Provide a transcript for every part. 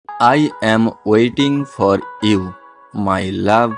I am waiting for you, my love,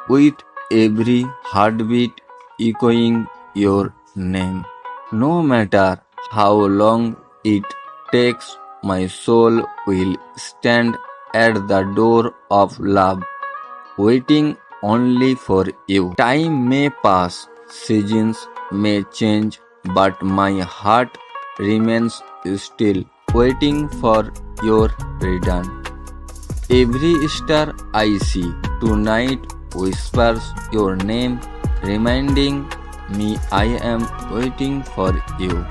with every heartbeat echoing your name. No matter how long it takes, my soul will stand at the door of love, waiting only for you. Time may pass, seasons may change, but my heart remains still, waiting for your return. Every star I see tonight whispers your name, reminding me I am waiting for you.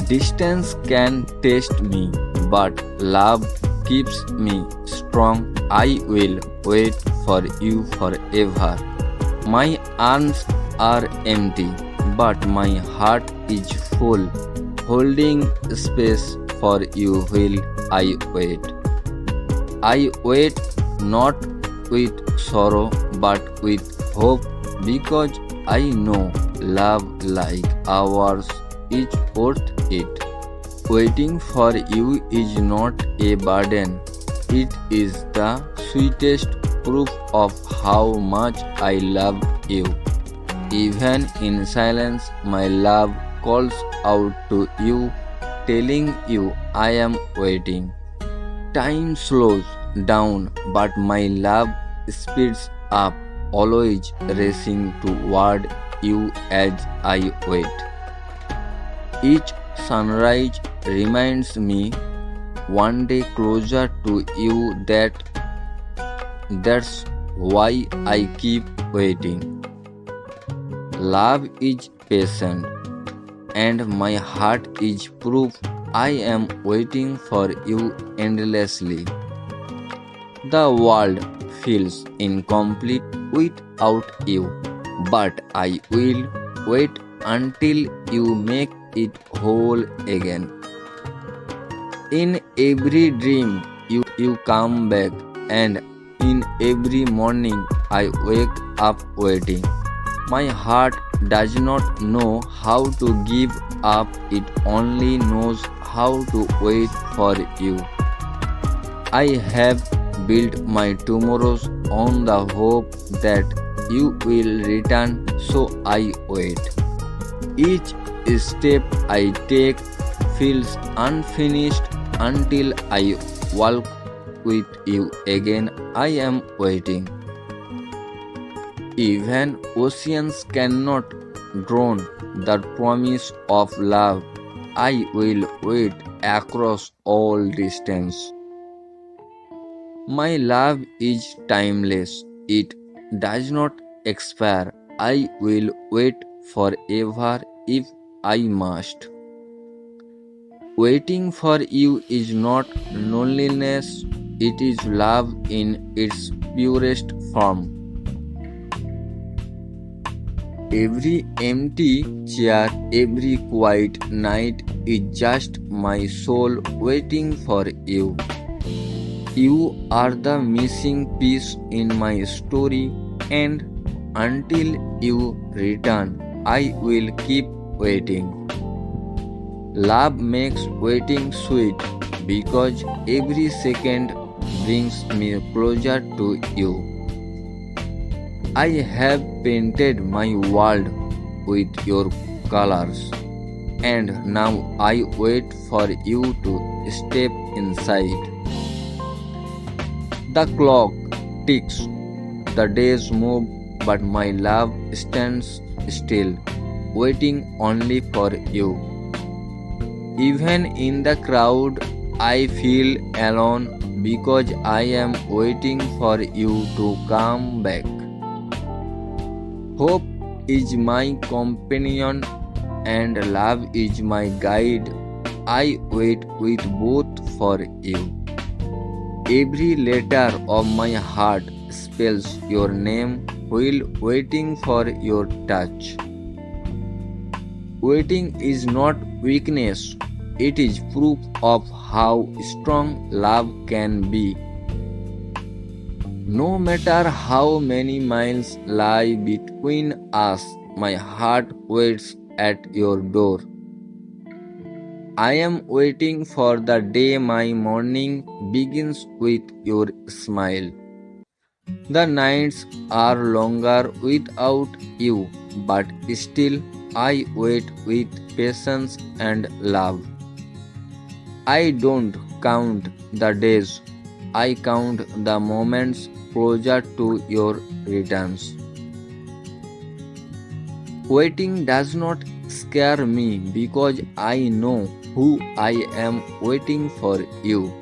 Distance can test me, but love keeps me strong. I will wait for you forever. My arms are empty, but my heart is full, holding space for you while I wait. I wait not with sorrow but with hope because I know love like ours is worth it. Waiting for you is not a burden, it is the sweetest proof of how much I love you. Even in silence, my love calls out to you, telling you I am waiting. Time slows down, but my love speeds up, always racing toward you as I wait. Each sunrise reminds me one day closer to you that's why I keep waiting. Love is patient and my heart is proof I am waiting for you endlessly. The world feels incomplete without you, but I will wait until you make it whole again. In every dream, you come back, and in every morning, I wake up waiting. My heart does not know how to give up, it only knows how to wait for you. I have built my tomorrows on the hope that you will return, so I wait. Each step I take feels unfinished until I walk with you again. I am waiting. Even oceans cannot drown the promise of love. I will wait across all distance. My love is timeless. It does not expire. I will wait forever if I must. Waiting for you is not loneliness, it is love in its purest form. Every empty chair, every quiet night is just my soul waiting for you. You are the missing piece in my story, and until you return, I will keep waiting. Love makes waiting sweet because every second brings me closer to you. I have painted my world with your colors, and now I wait for you to step inside. The clock ticks, the days move, but my love stands still, waiting only for you. Even in the crowd, I feel alone because I am waiting for you to come back. Hope is my companion and love is my guide. I wait with both for you. Every letter of my heart spells your name while waiting for your touch. Waiting is not weakness, it is proof of how strong love can be. No matter how many miles lie between us, my heart waits at your door. I am waiting for the day my morning begins with your smile. The nights are longer without you, but still I wait with patience and love. I don't count the days, I count the moments closer to your returns. Waiting does not scare me because I know who I am waiting for you.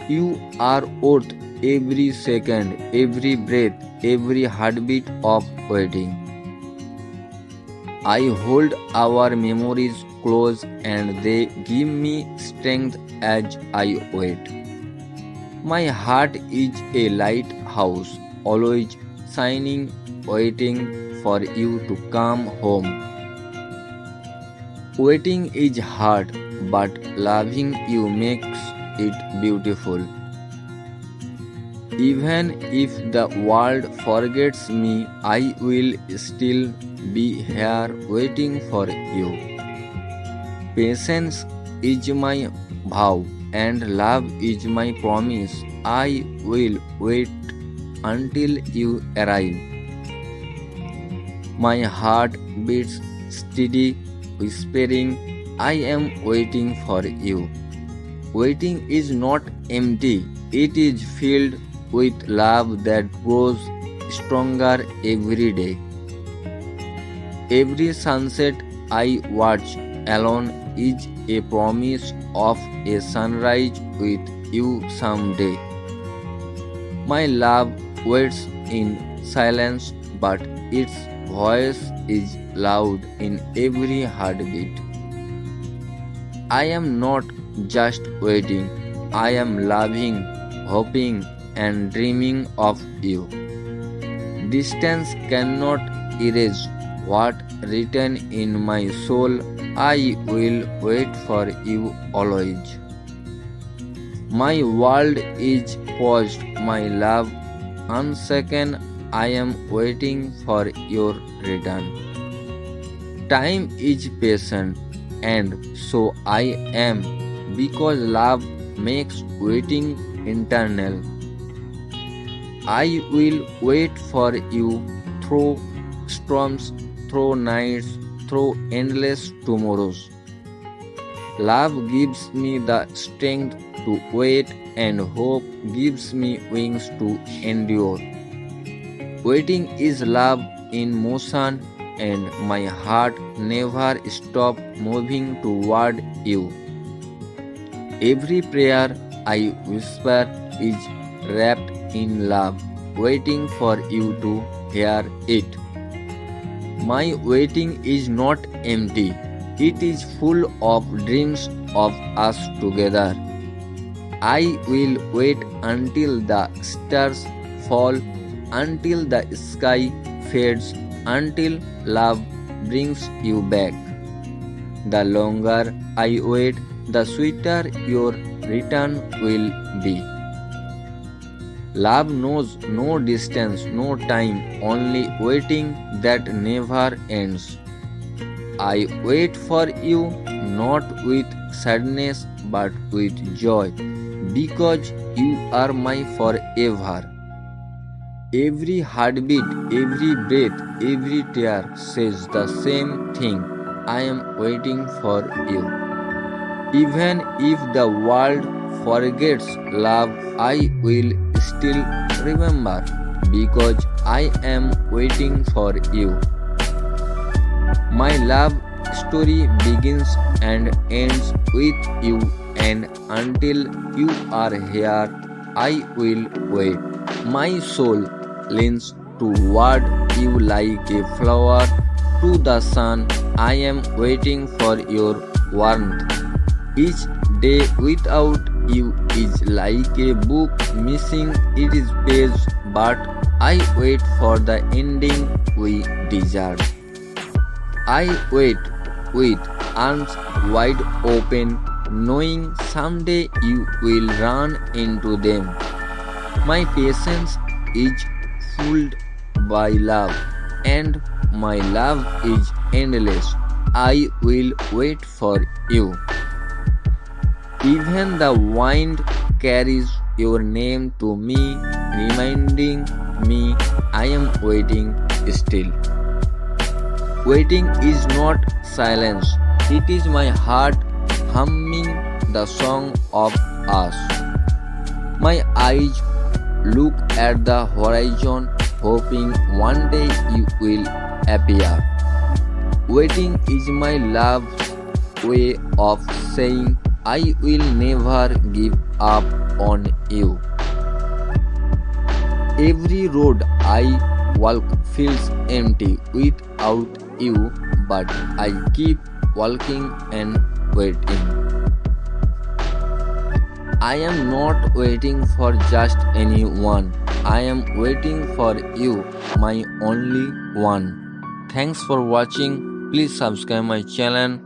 You are worth every second, every breath, every heartbeat of waiting. I hold our memories close and they give me strength as I wait. My heart is a lighthouse, always shining, waiting for you to come home. Waiting is hard, but loving you makes it beautiful. Even if the world forgets me, I will still be here waiting for you. Patience is my vow, and love is my promise. I will wait until you arrive. My heart beats steady, whispering, I am waiting for you. Waiting is not empty, it is filled with love that grows stronger every day. Every sunset I watch alone is a promise of a sunrise with you someday. My love waits in silence, but its voice is loud in every heartbeat. I am not just waiting, I am loving, hoping, and dreaming of you. Distance cannot erase what written in my soul. I will wait for you always. My world is paused, my love unshaken. I am waiting for your return. Time is patient, and so I am, because love makes waiting eternal. I will wait for you through storms, through nights, through endless tomorrows. Love gives me the strength to wait, and hope gives me wings to endure. Waiting is love in motion, and my heart never stops moving toward you. Every prayer I whisper is wrapped in love, waiting for you to hear it. My waiting is not empty, it is full of dreams of us together. I will wait until the stars fall, until the sky fades, until love brings you back. The longer I wait, the sweeter your return will be. Love knows no distance, no time, only waiting that never ends. I wait for you not with sadness but with joy, because you are my forever. Every heartbeat, every breath, every tear says the same thing. I am waiting for you. Even if the world forgets love, I will still remember, because I am waiting for you. My love story begins and ends with you, and until you are here, I will wait. My soul leans toward you like a flower to the sun. I am waiting for your warmth. Each day without you is like a book missing its page, but I wait for the ending we deserve. I wait with arms wide open, knowing someday you will run into them. My patience is fueled by love, and my love is endless. I will wait for you. Even the wind carries your name to me, reminding me I am waiting still. Waiting is not silence, it is my heart humming the song of us. My eyes look at the horizon, hoping one day you will appear. Waiting is my love's way of saying I will never give up on you. Every road I walk feels empty without you, but I keep walking and waiting. I am not waiting for just anyone. I am waiting for you, my only one. Thanks for watching. Please subscribe my channel